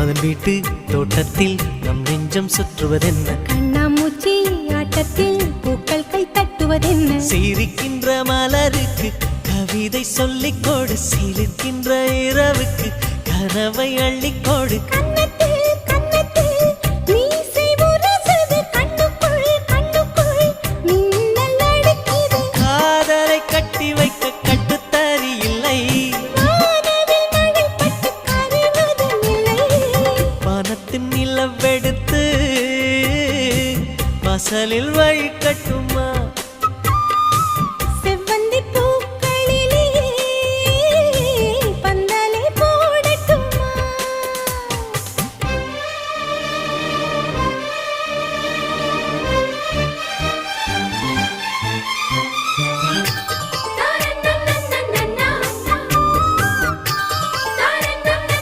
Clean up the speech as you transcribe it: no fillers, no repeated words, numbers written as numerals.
மன்மதன் வீட்டு தோட்டத்தில் நம் நெஞ்சம் சுற்றுவதென்ன கண்ணாமூச்சி ஆட்டத்தில் பூக்கள் கை தட்டுவதென்ன சிரிக்கின்ற மலருக்கு கவிதை சொல்லிக்கோடு சிரிக்கின்ற இரவுக்கு கனவை அள்ளிக்கோடு காதலை கட்டி வைக்க கட்டுத்தறி இல்லை வானத்தின் நிலவெடுத்து வாசலில் வழி கட்டும்